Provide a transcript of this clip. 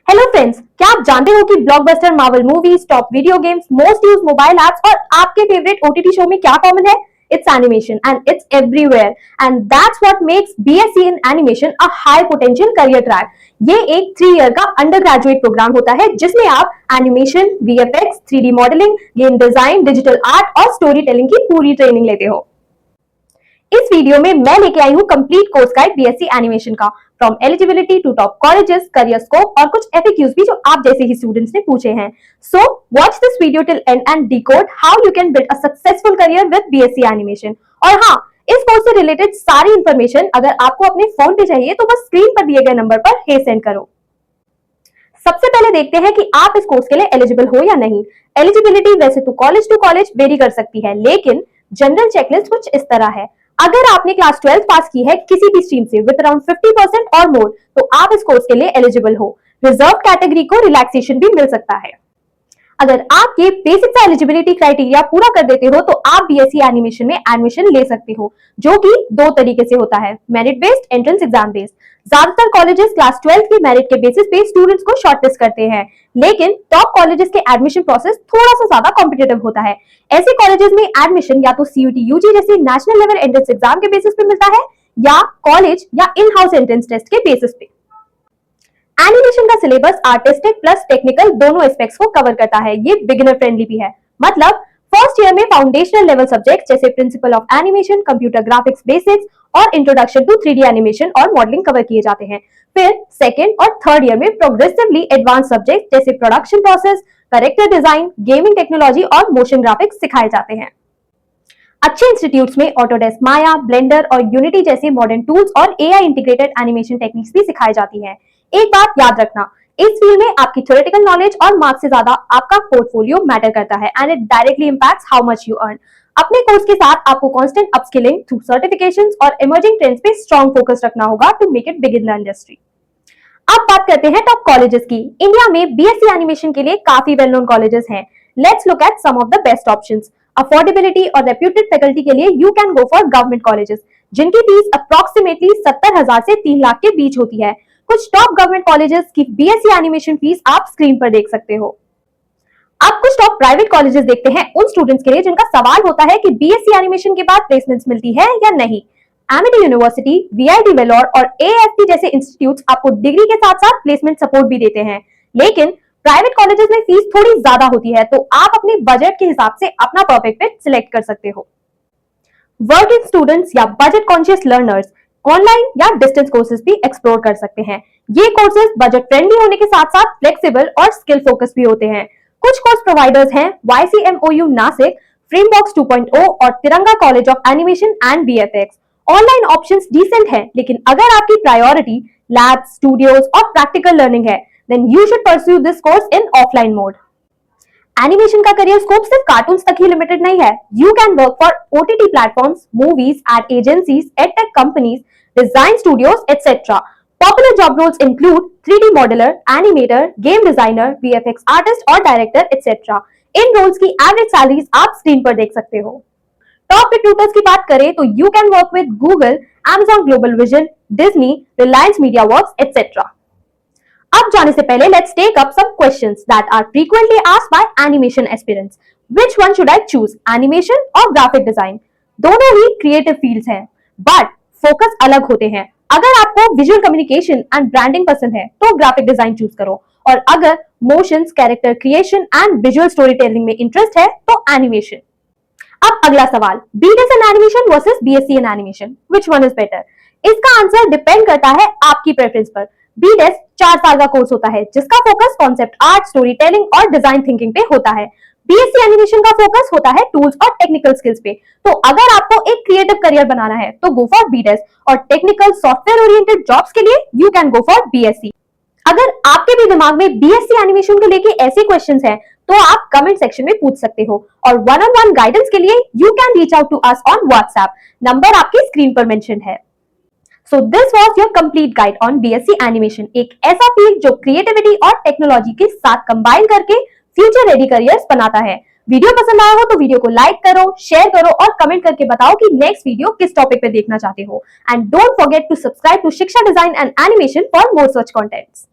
Hello friends, क्या आप जानते हो कि blockbuster Marvel movies, top video games, most used mobile apps और आपके फेवरेट ओटीटी शो में क्या कॉमन है? It's animation and it's everywhere and that's what makes BSc in animation a high potential career track. ये एक 3 year का under graduate programme होता है जिसमें आप animation, VFX, 3D modelling, game design, digital art और स्टोरी टेलिंग की पूरी ट्रेनिंग लेते हो। इस वीडियो में मैं लेके आई हूँ complete course guide BSc animation का, from eligibility to top colleges, career scope और कुछ एफएक्यूज भी जो आप जैसे ही स्टूडेंट्स ने पूछे हैं। So watch this video till and and decode how you can build a successful career with BSc animation. और हाँ, इस कोर्स से रिलेटेड सारी इंफॉर्मेशन अगर आपको अपने फोन पे चाहिए तो बस स्क्रीन पर दिए गए नंबर पर हे सेंड करो। सबसे पहले देखते हैं कि आप इस कोर्स के लिए एलिजिबल हो या नहीं। एलिजिबिलिटी वैसे तो कॉलेज टू कॉलेज वेरी कर सकती है, लेकिन जनरल चेकलिस्ट कुछ इस तरह है। अगर आपने क्लास 12 पास की है किसी भी स्ट्रीम से विद अराउंड 50% और मोर, तो आप इस कोर्स के लिए एलिजिबल हो। रिजर्व कैटेगरी को रिलैक्सेशन भी मिल सकता है। अगर आप ये बेसिक सा एलिजिबिलिटी क्राइटेरिया पूरा कर देते हो तो आप बीएससी एनिमेशन में एडमिशन ले सकते हो, जो कि 2 तरीके से होता है, merit based, entrance exam based. ज्यादातर कॉलेजेस क्लास 12 के मेरिट के बेसिस पे स्टूडेंट्स को शॉर्टलिस्ट करते हैं, लेकिन टॉप कॉलेजेस के एडमिशन प्रोसेस थोड़ा सा ज्यादा कॉम्पिटिटिव होता है। ऐसे कॉलेजेस में एडमिशन या तो सीयूटी यूजी जैसे नेशनल लेवल एंट्रेंस एग्जाम के बेसिस पे मिलता है, या कॉलेज या इन हाउस एंट्रेंस टेस्ट के बेसिस पे। एनिमेशन का सिलेबस आर्टिस्टिक प्लस टेक्निकल दोनों एस्पेक्ट्स को कवर करता है। ये बिगिनर फ्रेंडली भी है, मतलब फर्स्ट ईयर में फाउंडेशनल लेवल सब्जेक्ट्स जैसे principle of animation, computer graphics basics और इंट्रोडक्शन टू 3D एनिमेशन और मॉडलिंग कवर किए जाते हैं। फिर सेकेंड और थर्ड ईयर में प्रोग्रेसिवली एडवांस सब्जेक्ट जैसे production process, character design, gaming technology और मोशन ग्राफिक्स सिखाए जाते हैं। अच्छे इंस्टीट्यूट्स में ऑटोडेस्क, माया, ब्लेंडर और यूनिटी जैसे मॉडर्न टूल्स और एआई इंटीग्रेटेड एनिमेशन टेक्निक्स भी सिखाई जाती हैं। एक बात याद रखना, इस फील्ड में आपकी थ्योरेटिकल नॉलेज और मार्क्स से ज्यादा आपका पोर्टफोलियो मैटर करता है and it directly impacts how much you earn. अपने कोर्स के साथ आपको कांस्टेंट अपस्किलिंग थ्रू सर्टिफिकेशंस और इमर्जिंग ट्रेंड्स पे स्ट्रांग फोकस रखना होगा to make it big in the industry. अब बात करते हैं टॉप कॉलेजेस की। इंडिया में बीएससी एनिमेशन के लिए काफी वेल नोन कॉलेजेस हैं। Let's look at some of the best options. Affordability और रेप्यूटेड फैकल्टी के लिए you can go for government colleges, जिनकी फीस अप्रोक्सीमेटली 70,000 से 3 लाख के बीच होती है। कुछ टॉप गवर्नमेंट कॉलेजेस की बीएससी एनिमेशन फीस आप स्क्रीन पर देख सकते हो। अब कुछ टॉप प्राइवेट कॉलेजेस देखते हैं उन स्टूडेंट्स के लिए जिनका सवाल होता है कि बीएससी एनिमेशन के बाद प्लेसमेंट्स मिलती है या नहीं। एमिटी यूनिवर्सिटी, वीआईटी वेलोर और एएफटी जैसे इंस्टीट्यूट्स आपको डिग्री के साथ साथ प्लेसमेंट सपोर्ट भी देते हैं, लेकिन प्राइवेट कॉलेजेस में फीस थोड़ी ज्यादा होती है, तो आप अपने बजट के हिसाब से अपना परफेक्ट फिट सिलेक्ट कर सकते हो। वर्किंग स्टूडेंट्स या बजट कॉन्शियस लर्नर्स ऑनलाइन या डिस्टेंस कोर्सेज भी एक्सप्लोर कर सकते हैं। ये कोर्सेज बजट फ्रेंडली होने के साथ साथ फ्लेक्सिबल और स्किल फोकस भी होते हैं। कुछ कोर्स प्रोवाइडर्स हैं YCMOU नासिक, फ्रेमबॉक्स 2.0 और Tiranga college of animation and VFX. Online options decent हैं, लेकिन अगर आपकी प्रायोरिटी लैब्स, स्टूडियोज और प्रैक्टिकल लर्निंग है, then you should pursue this course in offline mode. Animation का करियर स्कोप सिर्फ कार्टून्स तक ही लिमिटेड नहीं है। You can work for OTT platforms, movies, ad agencies, edtech companies, design studios etcetera. Popular job roles include 3D modeler, animator, game designer, VFX artist और director etc. इन roles की average salaries आप screen पर देख सकते हो। Top recruiters की बात करें तो you can work with Google, Amazon global vision, Disney, Reliance media works etcetera. अब जाने से पहले let's take up some questions that are frequently asked by animation aspirants. Which one should I choose, animation और graphic design? दोनों ही creative fields हैं, but focus अलग होते हैं। अगर आपको विजुअल कम्युनिकेशन एंड ब्रांडिंग पसंद है तो ग्राफिक डिजाइन चूज करो, और अगर motions, character creation and visual story telling में इंटरेस्ट है तो एनिमेशन। अब अगला सवाल, BDes in animation versus BSc in animation, which one is better? इसका आंसर डिपेंड करता है आपकी प्रेफरेंस पर। बीडेस 4 साल का कोर्स होता है जिसका focus concept art, story telling और डिजाइन थिंकिंग पे होता है। बीएससी एनिमेशन का फोकस होता है टूल्स और टेक्निकल स्किल्स पे। तो अगर आपको एक क्रिएटिव करियर बनाना है तो गो फॉर बीडेस, और टेक्निकल सॉफ्टवेयर ओरिएंटेड जॉब्स के लिए you can go for BSc. अगर आपके भी दिमाग में बीएससी एनिमेशन को लेके ऐसे क्वेश्चंस हैं तो आप कमेंट सेक्शन में पूछ सकते हो, और वन ऑन वन गाइडेंस के लिए you can reach out to us on WhatsApp. Number आपकी स्क्रीन पर मेंशन है। So this was your complete guide on BSc animation, एक ऐसा फील्ड जो क्रिएटिविटी और टेक्नोलॉजी के साथ कंबाइन करके फ्यूचर रेडी करियर्स बनाता है। वीडियो पसंद आया हो तो वीडियो को लाइक करो, शेयर करो और कमेंट करके बताओ कि नेक्स्ट वीडियो किस टॉपिक पे देखना चाहते हो। And don't forget to subscribe to Shiksha design and animation for more such contents.